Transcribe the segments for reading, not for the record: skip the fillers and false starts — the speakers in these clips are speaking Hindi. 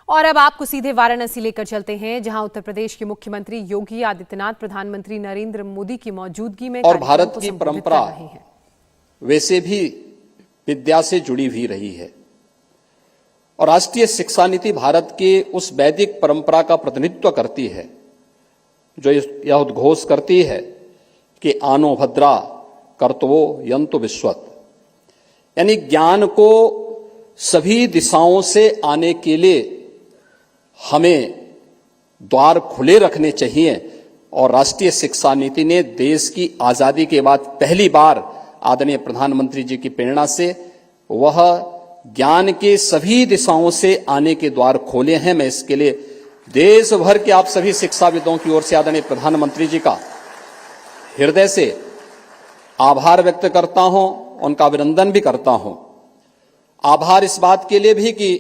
और अब आपको सीधे वाराणसी लेकर चलते हैं, जहां उत्तर प्रदेश के मुख्यमंत्री योगी आदित्यनाथ प्रधानमंत्री नरेंद्र मोदी की मौजूदगी में और भारत की परंपरा वैसे भी विद्या से जुड़ी हुई रही है और राष्ट्रीय शिक्षा नीति भारत के उस वैदिक परंपरा का प्रतिनिधित्व करती है जो यह उद्घोष करती है कि आनो भद्रा कर्तवो यंतु विश्वत, यानी ज्ञान को सभी दिशाओं से आने के लिए हमें द्वार खुले रखने चाहिए। और राष्ट्रीय शिक्षा नीति ने देश की आजादी के बाद पहली बार आदरणीय प्रधानमंत्री जी की प्रेरणा से वह ज्ञान के सभी दिशाओं से आने के द्वार खोले हैं। मैं इसके लिए देश भर के आप सभी शिक्षाविदों की ओर से आदरणीय प्रधानमंत्री जी का हृदय से आभार व्यक्त करता हूं, उनका अभिनंदन भी करता हूं। आभार इस बात के लिए भी कि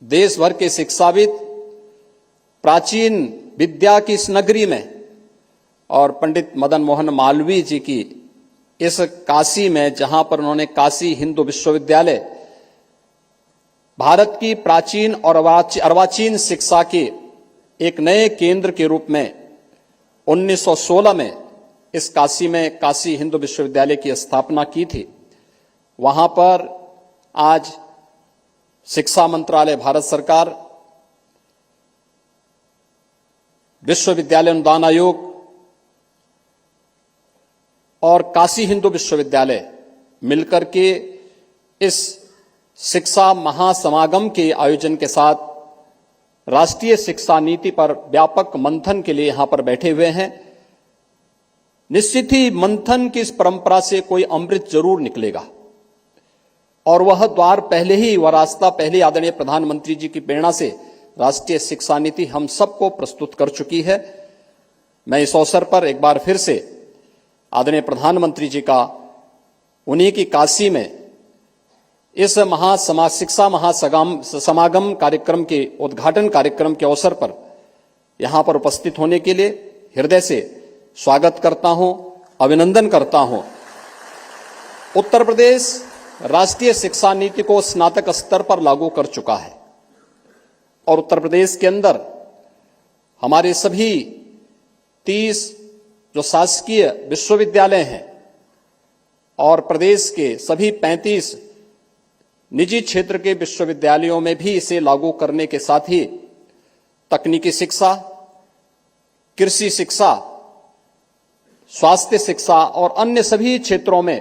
देश भर के शिक्षाविद प्राचीन विद्या की इस नगरी में और पंडित मदन मोहन मालवीय जी की इस काशी में, जहां पर उन्होंने काशी हिंदू विश्वविद्यालय भारत की प्राचीन और अर्वाचीन शिक्षा के एक नए केंद्र के रूप में 1916 में इस काशी में काशी हिंदू विश्वविद्यालय की स्थापना की थी। वहां पर आज शिक्षा मंत्रालय, भारत सरकार, विश्वविद्यालय अनुदान आयोग और काशी हिंदू विश्वविद्यालय मिलकर के इस शिक्षा महासमागम के आयोजन के साथ राष्ट्रीय शिक्षा नीति पर व्यापक मंथन के लिए यहां पर बैठे हुए हैं। निश्चित ही मंथन की इस परंपरा से कोई अमृत जरूर निकलेगा और वह द्वार पहले ही, वह रास्ता पहले आदरणीय प्रधानमंत्री जी की प्रेरणा से राष्ट्रीय शिक्षा नीति हम सबको प्रस्तुत कर चुकी है। मैं इस अवसर पर एक बार फिर से आदरणीय प्रधानमंत्री जी का उन्हीं की काशी में इस शिक्षा महासमागम कार्यक्रम के उद्घाटन कार्यक्रम के अवसर पर यहां पर उपस्थित होने के लिए हृदय से स्वागत करता हूं, अभिनंदन करता हूं। उत्तर प्रदेश राष्ट्रीय शिक्षा नीति को स्नातक स्तर पर लागू कर चुका है और उत्तर प्रदेश के अंदर हमारे सभी 30 जो शासकीय विश्वविद्यालय हैं और प्रदेश के सभी 35 निजी क्षेत्र के विश्वविद्यालयों में भी इसे लागू करने के साथ ही तकनीकी शिक्षा, कृषि शिक्षा, स्वास्थ्य शिक्षा और अन्य सभी क्षेत्रों में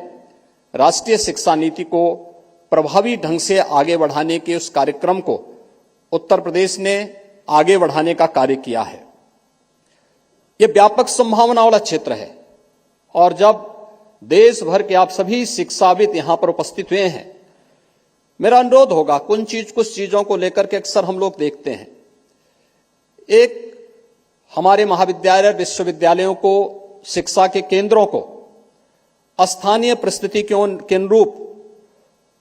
राष्ट्रीय शिक्षा नीति को प्रभावी ढंग से आगे बढ़ाने के उस कार्यक्रम को उत्तर प्रदेश ने आगे बढ़ाने का कार्य किया है। यह व्यापक संभावना वाला क्षेत्र है और जब देश भर के आप सभी शिक्षाविद यहां पर उपस्थित हुए हैं, मेरा अनुरोध होगा, कुछ चीजों को लेकर के अक्सर हम लोग देखते हैं। एक, हमारे महाविद्यालय विश्वविद्यालयों को, शिक्षा के केंद्रों को स्थानीय परिस्थिति के अनुरूप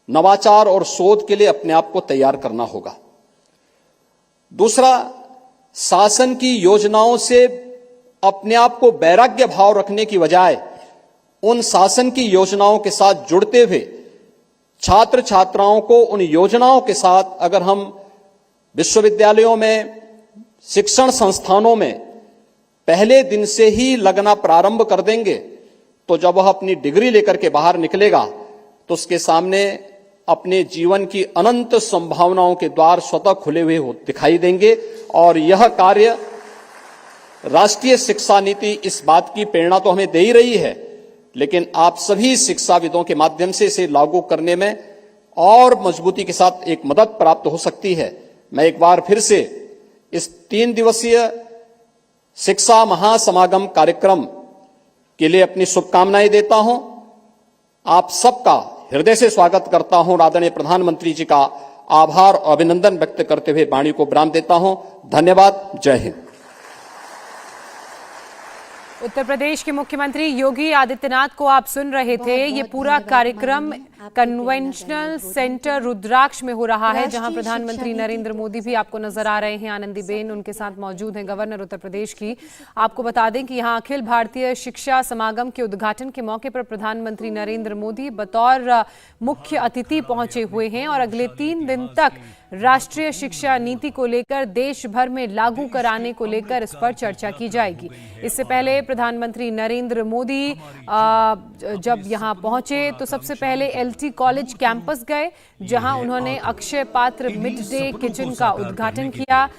नवाचार और शोध के लिए अपने आप को तैयार करना होगा। दूसरा, शासन की योजनाओं से अपने आप को वैराग्य भाव रखने की बजाय उन शासन की योजनाओं के साथ जुड़ते हुए छात्र छात्राओं को उन योजनाओं के साथ, अगर हम विश्वविद्यालयों में, शिक्षण संस्थानों में पहले दिन से ही लगना प्रारंभ कर देंगे तो जब वह अपनी डिग्री लेकर के बाहर निकलेगा तो उसके सामने अपने जीवन की अनंत संभावनाओं के द्वार स्वतः खुले हुए दिखाई देंगे। और यह कार्य राष्ट्रीय शिक्षा नीति इस बात की प्रेरणा तो हमें दे ही रही है, लेकिन आप सभी शिक्षाविदों के माध्यम से इसे लागू करने में और मजबूती के साथ एक मदद प्राप्त हो सकती है। मैं एक बार फिर से इस 3 दिवसीय शिक्षा महासमागम कार्यक्रम के लिए अपनी शुभकामनाएं देता हूं। आप सबका हृदय से स्वागत करता हूं। आदरणीय प्रधानमंत्री जी का आभार और अभिनंदन व्यक्त करते हुए वाणी को विराम देता हूं। धन्यवाद। जय हिंद। उत्तर प्रदेश के मुख्यमंत्री योगी आदित्यनाथ को आप सुन रहे थे। ये पूरा कार्यक्रम कन्वेंशनल सेंटर रुद्राक्ष में हो रहा है, जहां प्रधानमंत्री नरेंद्र मोदी भी आपको नजर आ रहे हैं। आनंदीबेन उनके साथ मौजूद हैं, गवर्नर उत्तर प्रदेश की। आपको बता दें कि यहां अखिल भारतीय शिक्षा समागम के उद्घाटन के मौके पर प्रधानमंत्री नरेंद्र मोदी बतौर मुख्य अतिथि पहुंचे हुए हैं और अगले 3 दिन तक राष्ट्रीय शिक्षा नीति को लेकर देश भर में लागू कराने को लेकर इस पर चर्चा की जाएगी। इससे पहले प्रधानमंत्री नरेंद्र मोदी जब यहां पहुंचे तो सबसे पहले एलटी कॉलेज कैंपस गए, जहां उन्होंने अक्षय पात्र मिड डे किचन का उद्घाटन किया।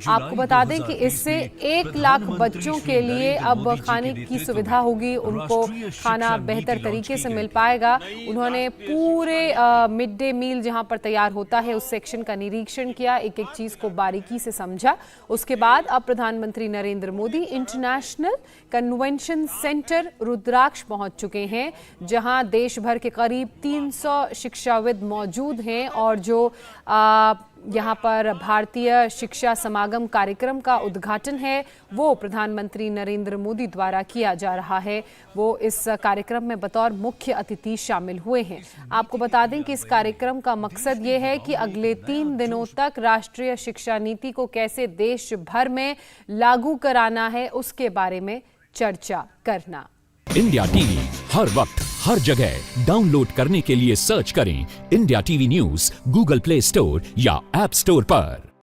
आपको बता दें कि इससे 1 लाख बच्चों के लिए अब खाने की सुविधा होगी, उनको खाना बेहतर तरीके से मिल पाएगा। उन्होंने पूरे मिड डे मील जहां पर तैयार होता है उस सेक्शन का निरीक्षण किया, एक एक चीज को बारीकी से समझा। उसके बाद अब प्रधानमंत्री Narendra Modi international convention centre Rudraksh पहुंच चुके हैं, जहां देश भर के करीब 300 शिक्षाविद मौजूद हैं और जो यहाँ पर भारतीय शिक्षा समागम कार्यक्रम का उद्घाटन है वो प्रधानमंत्री नरेंद्र मोदी द्वारा किया जा रहा है। वो इस कार्यक्रम में बतौर मुख्य अतिथि शामिल हुए हैं। आपको बता दें कि इस कार्यक्रम का मकसद ये है कि अगले 3 दिनों तक राष्ट्रीय शिक्षा नीति को कैसे देश भर में लागू कराना है उसके बारे में चर्चा करना। इंडिया टीवी हर वक्त हर जगह डाउनलोड करने के लिए सर्च करें India TV news Google play store या ऐप स्टोर पर।